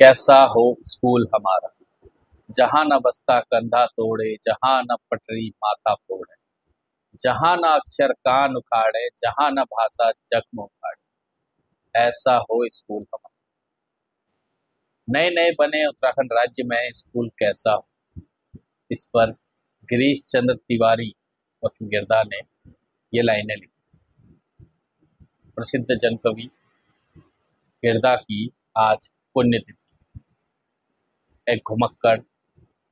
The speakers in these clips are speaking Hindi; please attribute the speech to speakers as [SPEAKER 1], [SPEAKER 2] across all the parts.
[SPEAKER 1] कैसा हो स्कूल हमारा, जहाँ न बस्ता कंधा तोड़े, जहाँ न पटरी माथा फोड़े, जहाँ न अक्षर कान उखाड़े, जहाँ न भाषा जख्म उखाड़े, ऐसा हो स्कूल हमारा। नए नए बने उत्तराखंड राज्य में स्कूल कैसा हो, इस पर गिरीश चंद्र तिवारी और गिरदा ने ये लाइनें लिखी। प्रसिद्ध जन कवि गिरदा की आज पुण्यतिथि। एक घुमक्कड़,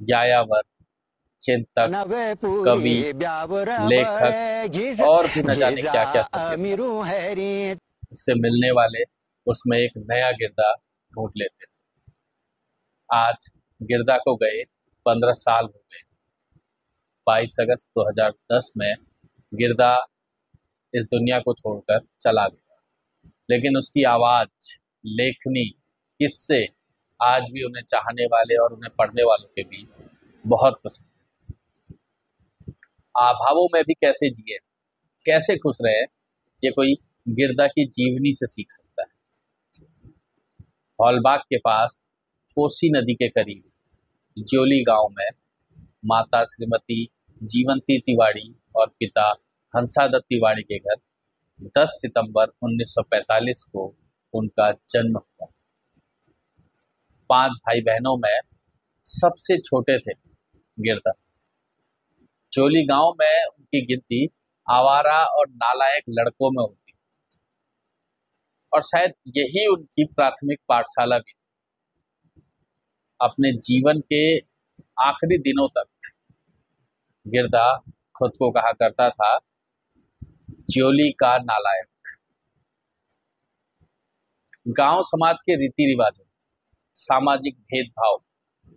[SPEAKER 1] यायावर, चिंतक, कवि, लेखक और भी न जाने क्या क्या थे गिरदा। उससे मिलने वाले उसमें एक नया गिरदा ढूंढ लेते थे। आज गिरदा को गए 15 साल हो गए। 22 अगस्त 2010 में गिरदा इस दुनिया को छोड़कर चला गया, लेकिन उसकी आवाज, लेखनी, किस्से आज भी उन्हें चाहने वाले और उन्हें पढ़ने वालों के बीच बहुत पसंद। अभावों में भी कैसे जिए, कैसे खुश रहे, ये कोई गिरदा की जीवनी से सीख सकता है। हॉलबाग के पास कोसी नदी के करीब ज्योली गांव में माता श्रीमती जीवंती तिवारी और पिता हंसादत्त तिवारी के घर 10 सितंबर 1945 को उनका जन्म हुआ। 5 भाई बहनों में सबसे छोटे थे गिरदा। ज्योली गांव में उनकी गिनती आवारा और नालायक लड़कों में होती, और शायद यही उनकी प्राथमिक पाठशाला भी थी। अपने जीवन के आखिरी दिनों तक गिरदा खुद को कहा करता था ज्योली का नालायक। गांव समाज के रीति रिवाजों, सामाजिक भेदभाव,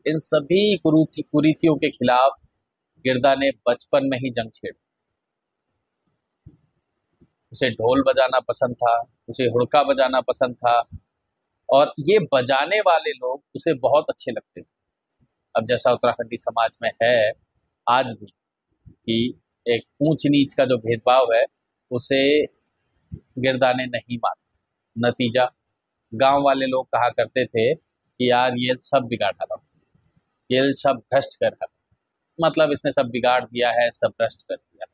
[SPEAKER 1] इन सभी कुरीतियों के खिलाफ गिरदा ने बचपन में ही जंग छेड़ी। उसे ढोल बजाना पसंद था, उसे हुड़का बजाना पसंद था, और ये बजाने वाले लोग उसे बहुत अच्छे लगते थे। अब जैसा उत्तराखंडी समाज में है आज भी कि एक ऊंच नीच का जो भेदभाव है, उसे गिरदा ने नहीं माना। नतीजा, गांव वाले लोग कहा करते थे कि यार ये सब बिगाड़ डाला, ये सब भ्रष्ट कर डाला, मतलब इसने सब बिगाड़ दिया है, सब भ्रष्ट कर दिया।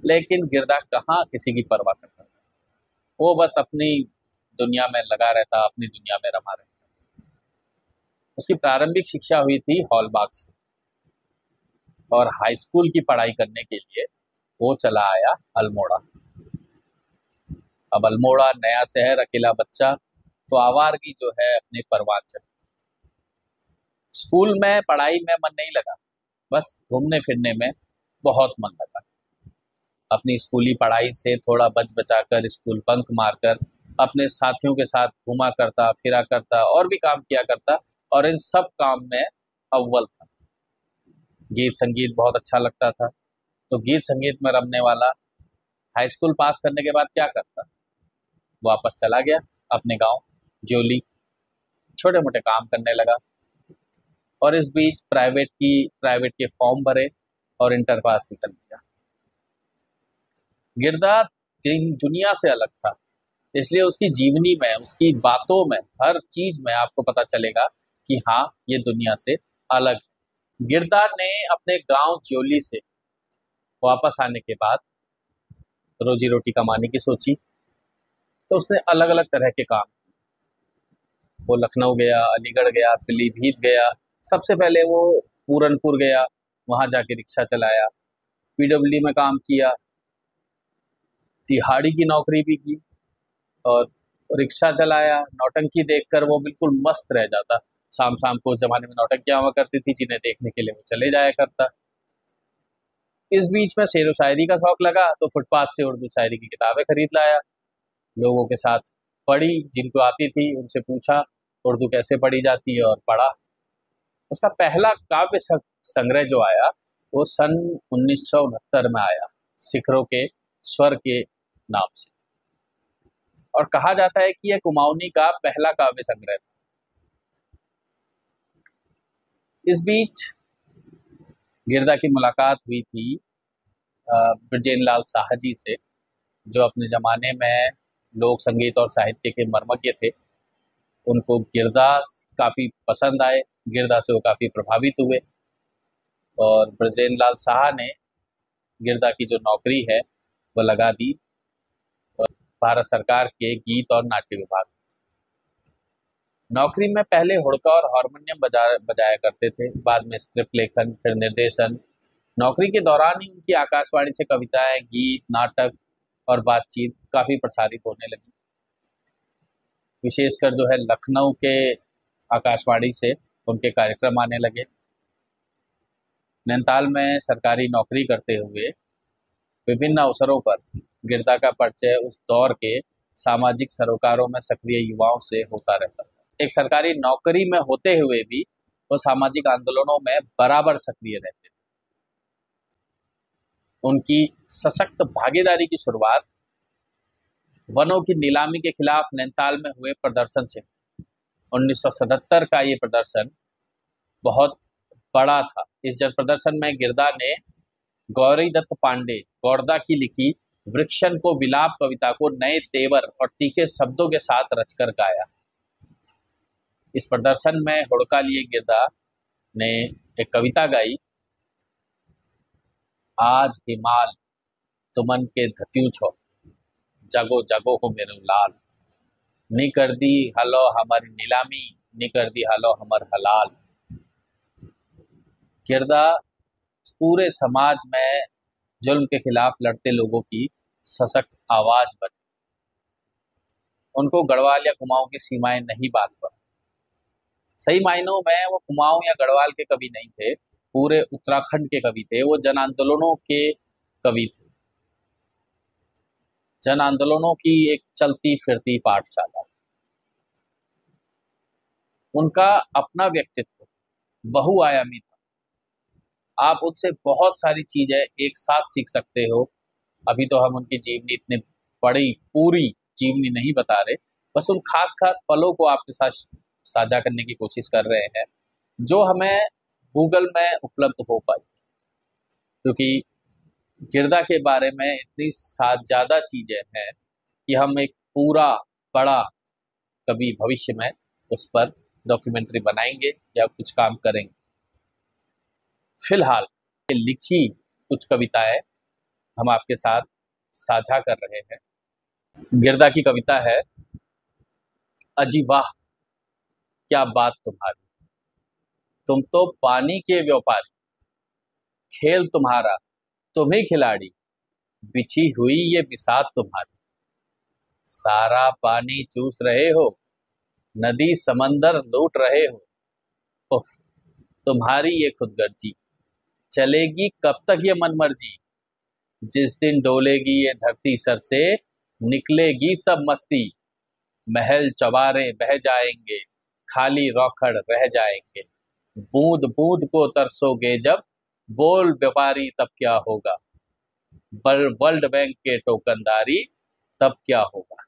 [SPEAKER 1] लेकिन गिरदा कहाँ किसी की परवाह करता था। वो बस अपनी दुनिया में लगा रहता, अपनी दुनिया में रमा रहता। उसकी प्रारंभिक शिक्षा हुई थी हॉलबाग से, और हाई स्कूल की पढ़ाई करने के लिए वो चला आया अल्मोड़ा। अब अल्मोड़ा नया शहर, अकेला बच्चा, तो आवारगी जो है अपनी परवान चली। स्कूल में पढ़ाई में मन नहीं लगा, बस घूमने फिरने में बहुत मन लगा। अपनी स्कूली पढ़ाई से थोड़ा बच बचाकर स्कूल बंक मारकर अपने साथियों के साथ घूमा करता, फिरा करता, और भी काम किया करता, और इन सब काम में अव्वल था। गीत संगीत बहुत अच्छा लगता था, तो गीत संगीत में रमने वाला हाई स्कूल पास करने के बाद क्या करता, वापस चला गया अपने गांव ज्योली, छोटे मोटे काम करने लगा, और इस बीच प्राइवेट के फॉर्म भरे और इंटर पास भी कर लिया। गिरदा दुनिया से अलग था, इसलिए उसकी जीवनी में, उसकी बातों में, हर चीज में आपको पता चलेगा कि हाँ, ये दुनिया से अलग है। गिरदा ने अपने गांव ज्योली से वापस आने के बाद रोजी रोटी कमाने की सोची, तो उसने अलग अलग तरह के काम। वो लखनऊ गया, अलीगढ़ गया, पीलीभीत गया। सबसे पहले वो पूरनपुर गया, वहां जाके रिक्शा चलाया, पीडब्ल्यूडी में काम किया, तिहाड़ी की नौकरी भी की, और रिक्शा चलाया। नौटंकी देखकर वो बिल्कुल मस्त रह जाता। शाम शाम को उस जमाने में नौटंकियां हुआ करती थी, जिन्हें देखने के लिए वो चले जाया करता। इस बीच में शेर व शायरी का शौक लगा, तो फुटपाथ से उर्दू शायरी की किताबें खरीद लाया, लोगों के साथ पढ़ी, जिनको आती थी उनसे पूछा उर्दू कैसे पढ़ी जाती है, और पढ़ा। उसका पहला काव्य संग्रह जो आया वो सन 1969 में आया, शिखरों के स्वर के नाम से, और कहा जाता है कि यह कुमाऊनी का पहला काव्य संग्रह था। इस बीच गिरदा की मुलाकात हुई थी ब्रजेन लाल साहजी से, जो अपने जमाने में लोक संगीत और साहित्य के मर्मज्ञ थे। उनको गिरधा काफ़ी पसंद आए, गिरधा से वो काफ़ी प्रभावित हुए और ब्रजेंद्र लाल साहा ने गिरधा की जो नौकरी है वो लगा दी भारत सरकार के गीत और नाट्य विभाग। नौकरी में पहले हुड़का और हारमोनियम बजाया करते थे, बाद में स्क्रिप्ट लेखन, फिर निर्देशन। नौकरी के दौरान ही उनकी आकाशवाणी से कविताएं, गीत, नाटक और बातचीत काफ़ी प्रसारित होने लगी। विशेषकर जो है लखनऊ के आकाशवाणी से उनके कार्यक्रम आने लगे। नैनीताल में सरकारी नौकरी करते हुए विभिन्न अवसरों पर गिरधा का परिचय उस दौर के सामाजिक सरोकारों में सक्रिय युवाओं से होता रहता था। एक सरकारी नौकरी में होते हुए भी वो सामाजिक आंदोलनों में बराबर सक्रिय रहते थे। उनकी सशक्त भागीदारी की शुरुआत वनों की नीलामी के खिलाफ नैनीताल में हुए प्रदर्शन से। 1977 का ये प्रदर्शन बहुत बड़ा था। इस जन प्रदर्शन में गिरधा ने गौरी दत्त पांडे गौरदा की लिखी वृक्षण को विलाप कविता को नए तेवर और तीखे शब्दों के साथ रचकर गाया। इस प्रदर्शन में हुड़का लिए गिरधा ने एक कविता गाई, आज हिमाल तुमन के धत्यूं छो, जगो जगो हो मेरो लाल, नी कर दी हलो हमारी नीलामी, नी कर दी हलो हमर हलाल। गिरधा पूरे समाज में जुल्म के खिलाफ लड़ते लोगों की सशक्त आवाज बनी। उनको गढ़वाल या कुमाऊं की सीमाएं नहीं बात पर। सही मायनों में वो कुमाऊं या गढ़वाल के कवि नहीं थे, पूरे उत्तराखंड के कवि थे। वो जन आंदोलनों के कवि थे, जन आंदोलनों की एक चलती फिरती पाठशाला। उनका अपना व्यक्तित्व बहुआयामी था। आप उनसे बहुत सारी चीजें एक साथ सीख सकते हो। अभी तो हम उनकी जीवनी इतने बड़ी पूरी जीवनी नहीं बता रहे, बस उन खास खास पलों को आपके साथ साझा करने की कोशिश कर रहे हैं जो हमें गूगल में उपलब्ध हो पाई। क्योंकि गिरधा के बारे में इतनी ज़्यादा चीज़ें हैं कि हम एक पूरा बड़ा कभी भविष्य में उस पर डॉक्यूमेंट्री बनाएंगे या कुछ काम करेंगे। फिलहाल लिखी कुछ कविताएं हम आपके साथ साझा कर रहे हैं। गिरधा की कविता है, अजी वाह क्या बात तुम्हारी, तुम तो पानी के व्यापारी, खेल तुम्हारा तुम ही खिलाड़ी, बिछी हुई ये बिसात तुम्हारी, सारा पानी चूस रहे हो, नदी समंदर लूट रहे हो, उफ, तुम्हारी ये खुदगर्जी चलेगी कब तक ये मनमर्जी, जिस दिन डोलेगी ये धरती सर से निकलेगी सब मस्ती, महल चवारे बह जाएंगे, खाली रौखड़ रह जाएंगे, बूंद बूंद को तरसोगे जब, बोल व्यापारी तब क्या होगा, वर्ल्ड बैंक के टोकनदारी तब क्या होगा।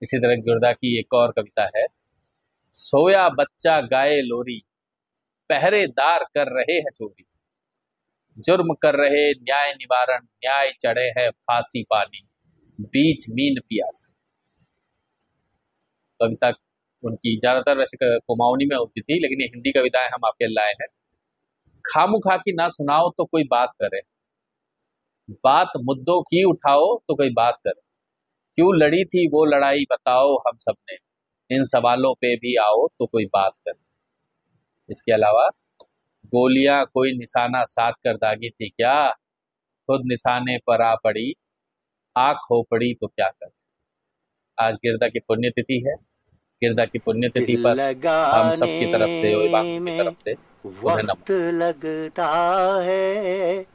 [SPEAKER 1] इसी तरह गिरधा की एक और कविता है, सोया बच्चा गाए लोरी, पहरेदार कर रहे हैं चोरी, जुर्म कर रहे न्याय निवारण, न्याय चढ़े है फांसी पानी, बीच मीन पियास। कविता उनकी ज्यादातर वैसे कुमाऊनी में होती थी, लेकिन ये हिंदी कविताएं हम आपके लाए हैं। खामुखा की ना सुनाओ तो कोई बात करे, बात मुद्दों की उठाओ तो कोई बात करे, क्यों लड़ी थी वो लड़ाई बताओ हम सबने, इन सवालों पे भी आओ तो कोई बात करे। इसके अलावा, गोलियां कोई निशाना साध कर दागी थी क्या, खुद निशाने पर आ पड़ी, आंख हो पड़ी तो क्या कर। आज गिरधा की पुण्यतिथि है। गिरधा की पुण्यतिथि पर हम सबकी तरफ से, की तरफ से उन्हें नमन।
[SPEAKER 2] वक्त लगता है